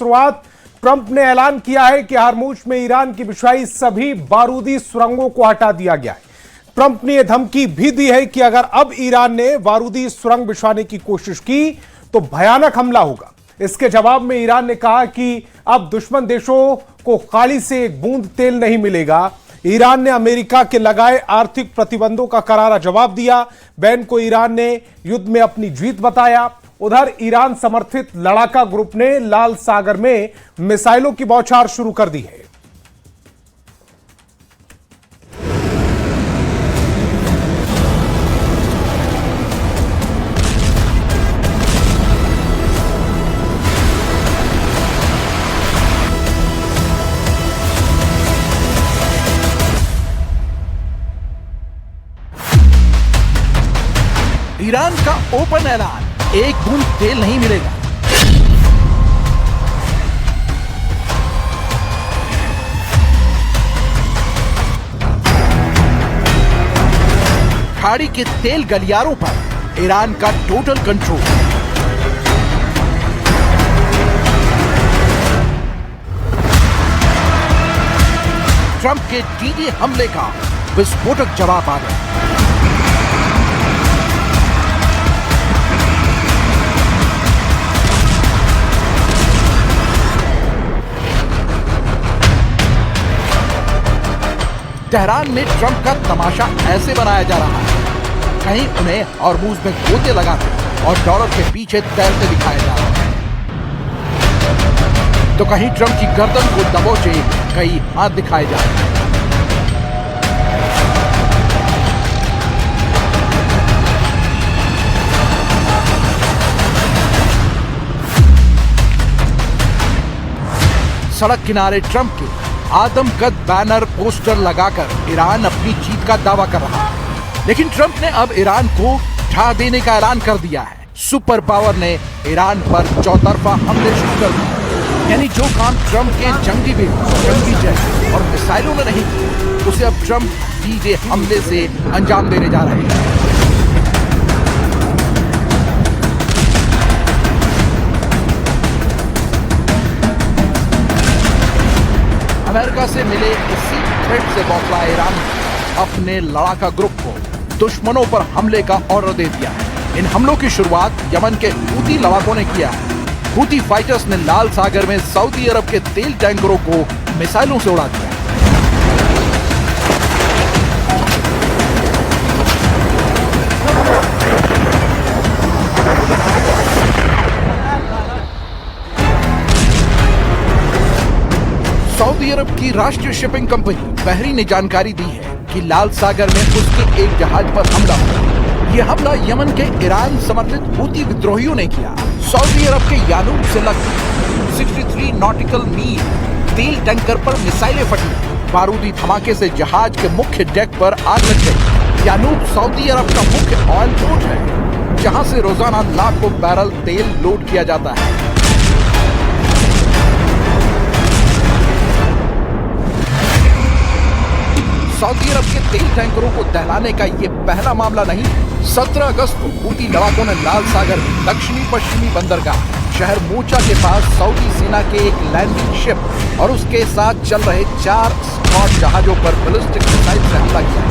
शुरुआत ट्रंप ने ऐलान किया है कि हार्मूज में ईरान की बिछाई सभी बारूदी सुरंगों को हटा दिया गया है। ट्रंप ने यह धमकी भी दी है कि अगर अब ईरान ने बारूदी सुरंग बिछाने की कोशिश की तो भयानक हमला होगा। इसके जवाब में ईरान ने कहा कि अब दुश्मन देशों को खाली से एक बूंद तेल नहीं मिलेगा। ईरान ने अमेरिका के लगाए आर्थिक प्रतिबंधों का करारा जवाब दिया। बयान को ईरान ने युद्ध में अपनी जीत बताया। उधर ईरान समर्थित लड़ाका ग्रुप ने लाल सागर में मिसाइलों की बौछार शुरू कर दी है। ईरान का ओपन ऐलान, एक बूंद तेल नहीं मिलेगा। खाड़ी के तेल गलियारों पर ईरान का टोटल कंट्रोल। ट्रंप के डी-डे हमले का विस्फोटक जवाब आ गया। तेहरान में ट्रंप का तमाशा ऐसे बनाया जा रहा है, कहीं उन्हें हॉर्मूज में गोते लगाते और डॉलर के पीछे तैरते दिखाया जा रहा है, तो कहीं ट्रंप की गर्दन को दबोचे कई हाथ दिखाए जा रहे हैं। सड़क किनारे ट्रंप के आदमकद बैनर पोस्टर लगाकर ईरान अपनी जीत का दावा कर रहा है, लेकिन ट्रंप ने अब ईरान को ढा देने का ऐलान कर दिया है। सुपर पावर ने ईरान पर चौतरफा हमले शुरू कर दिए, यानी जो काम ट्रंप के जंगी बेड़ों, जंगी जेट और मिसाइलों ने नहीं किया, उसे अब ट्रंप डी-डे हमले से अंजाम देने जा रहे हैं। अमेरिका से मिले इसी थ्रेट से बौखला ईरान ने अपने लड़ाका ग्रुप को दुश्मनों पर हमले का ऑर्डर दे दिया है। इन हमलों की शुरुआत यमन के हूती लड़ाकों ने किया है। हूती फाइटर्स ने लाल सागर में सऊदी अरब के तेल टैंकरों को मिसाइलों से उड़ा दिया। सऊदी अरब की राष्ट्रीय शिपिंग कंपनी बहरी ने जानकारी दी है कि लाल सागर में उसके एक जहाज पर हमला हुआ। यह हमला यमन के ईरान समर्थित हूती विद्रोहियों ने किया। सऊदी अरब के यानूब से लगभग 63 नॉटिकल मील तेल टैंकर पर मिसाइलें फटी। बारूदी धमाके से जहाज के मुख्य डेक पर आग लग गई। यानूब सऊदी अरब का मुख्य ऑयल पोर्ट है, जहां से रोजाना लाखों बैरल तेल लोड किया जाता है। सऊदी अरब के तेल टैंकरों को दहलाने का ये पहला मामला नहीं। 17 अगस्त को हूती लड़ाकों ने लाल सागर दक्षिणी पश्चिमी बंदरगाह शहर मोचा के पास सऊदी सेना के एक लैंडिंग शिप और उसके साथ चल रहे 4 स्क्वाड जहाजों पर बैलिस्टिक मिसाइल से हमला किया।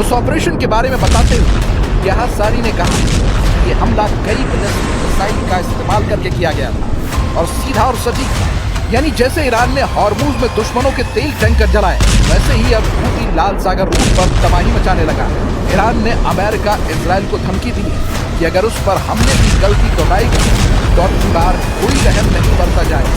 उस ऑपरेशन के बारे में बताते हुए यहां सारी ने कहा कि ये हमला कई बैलिस्टिक मिसाइल का इस्तेमाल करके किया गया था और सीधा और सटीक था। यानी जैसे ईरान ने हॉर्मूज में दुश्मनों के तेल टैंकर जलाए, वैसे ही अब हूती लाल सागर रूट पर तबाही मचाने लगा। ईरान ने अमेरिका, इजराइल को धमकी दी है कि अगर उस पर हमले की गलती दोहराएगी तो अब की बार कोई रहम नहीं बरता जाएगा।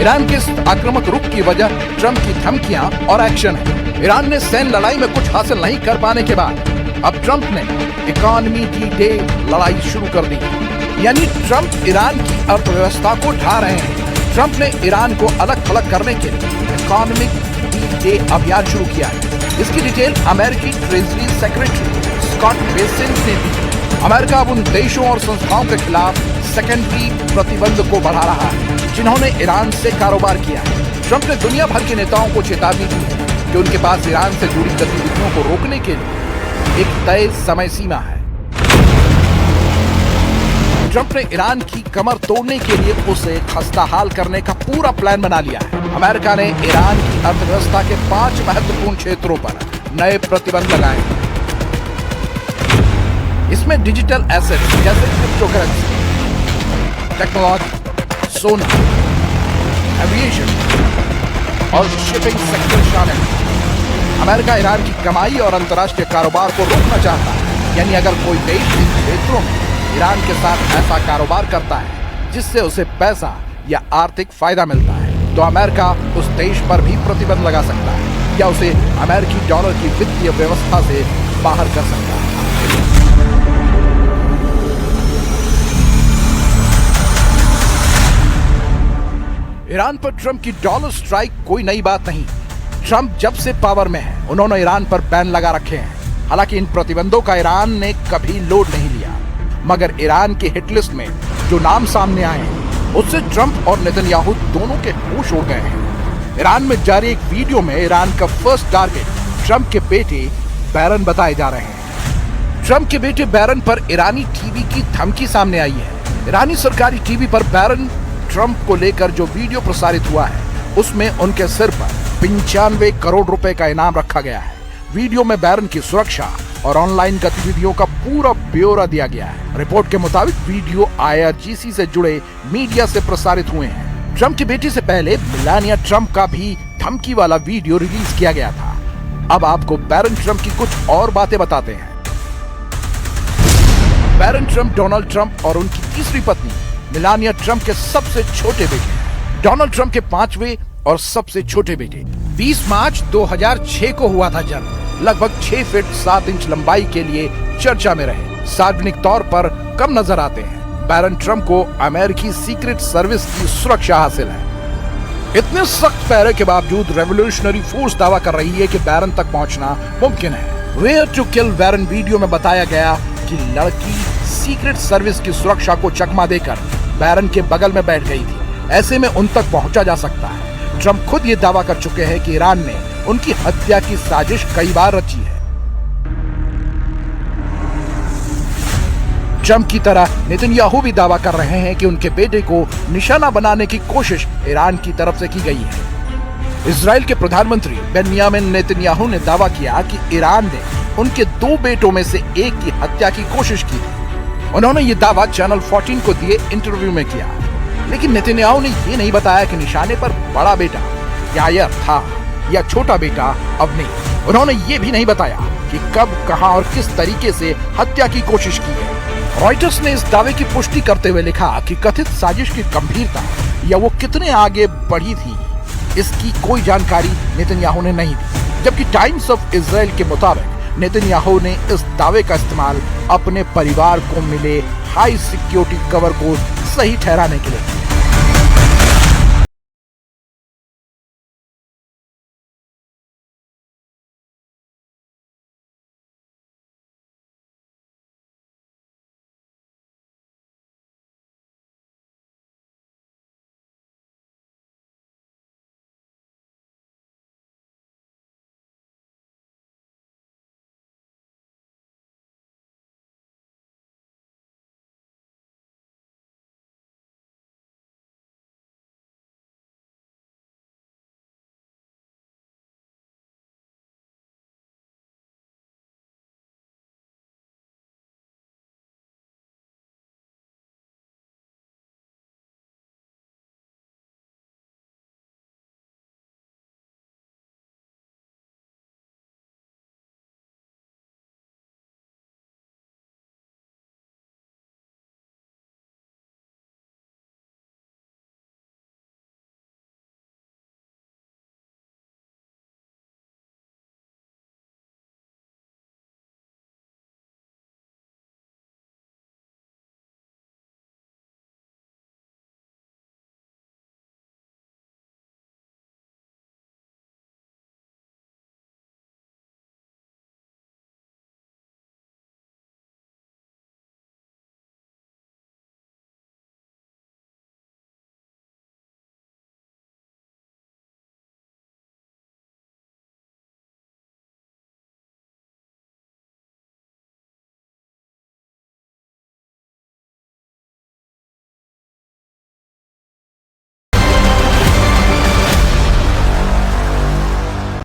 ईरान के आक्रामक रुख की वजह ट्रंप की धमकियां और एक्शन है। ईरान ने सैन्य लड़ाई में कुछ हासिल नहीं कर पाने के बाद अब ट्रंप ने इकोनॉमी डी-डे लड़ाई शुरू कर दी। यानी ट्रंप ईरान की अर्थव्यवस्था को ढा रहे हैं। ट्रंप ने ईरान को अलग थलग करने के लिए इकोनॉमिक डे अभियान शुरू किया है। इसकी डिटेल अमेरिकी ट्रेजरी सेक्रेटरी स्कॉट बेसेंट ने दी। अमेरिका अब उन देशों और संस्थाओं के खिलाफ सेकेंडरी प्रतिबंध को बढ़ा रहा है जिन्होंने ईरान से कारोबार किया है। ट्रंप ने दुनिया भर के नेताओं को चेतावनी दी है कि उनके पास ईरान से जुड़ी गतिविधियों को रोकने के लिए एक तय समय सीमा है। ट्रंप ने ईरान की कमर तोड़ने के लिए उसे खस्ताहाल करने का पूरा प्लान बना लिया है। अमेरिका ने ईरान की अर्थव्यवस्था के 5 महत्वपूर्ण क्षेत्रों पर नए प्रतिबंध लगाए हैं। इसमें डिजिटल एसेट जैसे क्रिप्टोकरेंसी, टेक्नोलॉजी, सोना, एविएशन और शिपिंग सेक्टर शामिल है। अमेरिका ईरान की कमाई और अंतर्राष्ट्रीय कारोबार को रोकना चाहता है। यानी अगर कोई देश इन क्षेत्रों में ईरान के साथ ऐसा कारोबार करता है जिससे उसे पैसा या आर्थिक फायदा मिलता है तो अमेरिका उस देश पर भी प्रतिबंध लगा सकता है या उसे अमेरिकी डॉलर की वित्तीय व्यवस्था से बाहर कर सकता है। ईरान पर ट्रंप की डॉलर स्ट्राइक कोई नई बात नहीं। ट्रंप जब से पावर में है उन्होंने ईरान पर बैन लगा रखे हैं। हालांकि इन प्रतिबंधों का ईरान ने कभी लोड नहीं लिया, मगर ईरान की हिट लिस्ट में जो नाम सामने आए हैं उससे ट्रंप और नेतन्याहू दोनों के होश उड़ गए हैं। ईरान में जारी एक वीडियो में ईरान का फर्स्ट टारगेट ट्रंप के बेटे बैरन बताए जा रहे हैं। ट्रंप के बेटे बैरन पर ईरानी टीवी की धमकी सामने आई है। ईरानी सरकारी टीवी पर बैरन ट्रंप को लेकर जो वीडियो प्रसारित हुआ है उसमें उनके सिर पर 95 करोड़ रुपए का इनाम रखा गया है। वीडियो में बैरन की सुरक्षा और ऑनलाइन गतिविधियों का पूरा ब्यौरा दिया गया है। रिपोर्ट के मुताबिक वीडियो IRGC से जुड़े मीडिया से प्रसारित हुए हैं। ट्रंप की बेटी से पहले मेलानिया ट्रंप का भी धमकी वाला वीडियो रिलीज किया गया था। अब आपको बैरन ट्रंप की कुछ और बातें बताते हैं। बैरन ट्रंप डोनाल्ड ट्रंप और उनकी तीसरी पत्नी मेलानिया ट्रंप के सबसे छोटे बेटे हैं। डोनाल्ड ट्रंप के 5वें और सबसे छोटे बेटे 20 मार्च 2006 को हुआ था जन्म। लगभग 6 फीट 7 इंच लंबाई के लिए चर्चा में रहे। सार्वजनिक तौर पर कम नजर आते हैं। बैरन ट्रंप को अमेरिकी सीक्रेट सर्विस की सुरक्षा हासिल है। इतने सख्त पहरे के बावजूद रेवोल्यूशनरी फोर्स दावा कर रही है कि बैरन तक पहुंचना मुमकिन है। Where to kill Baron video में बताया गया कि लड़की सीक्रेट सर्विस की सुरक्षा को चकमा देकर बैरन के बगल में बैठ गई थी। ऐसे में उन तक पहुंचा जा सकता है। ट्रंप खुद ये दावा कर चुके हैं कि ईरान ने उनकी हत्या की साजिश कई बार रची है। ट्रंप की तरह नेतन्याहू भी दावा कर रहे हैं कि उनके बेटे को निशाना बनाने की कोशिश ईरान की तरफ से की गई है। इजराइल के प्रधानमंत्री बेन्यामिन नेतन्याहू ने दावा किया कि ईरान ने उनके 2 बेटों में से एक की हत्या की कोशिश की थी। उन्होंने ये दावा चैनल 14 को दिए इंटरव्यू में किया। लेकिन नेतन्याहू ने ये नहीं बताया कि निशाने पर बड़ा बेटा यायर था या छोटा बेटा अवनी। उन्होंने ये भी नहीं बताया कि कब, कहां और किस तरीके से हत्या की कोशिश की गई। रॉयटर्स ने इस दावे की पुष्टि करते हुए लिखा कि कथित साजिश की गंभीरता या वो कितने आगे बढ़ी थी इसकी कोई जानकारी नेतन्याहू ने नहीं दी। जबकि टाइम्स ऑफ इजराइल के मुताबिक नेतन्याहू ने इस दावे का इस्तेमाल अपने परिवार को मिले हाई सिक्योरिटी कवर को सही ठहराने के लिए।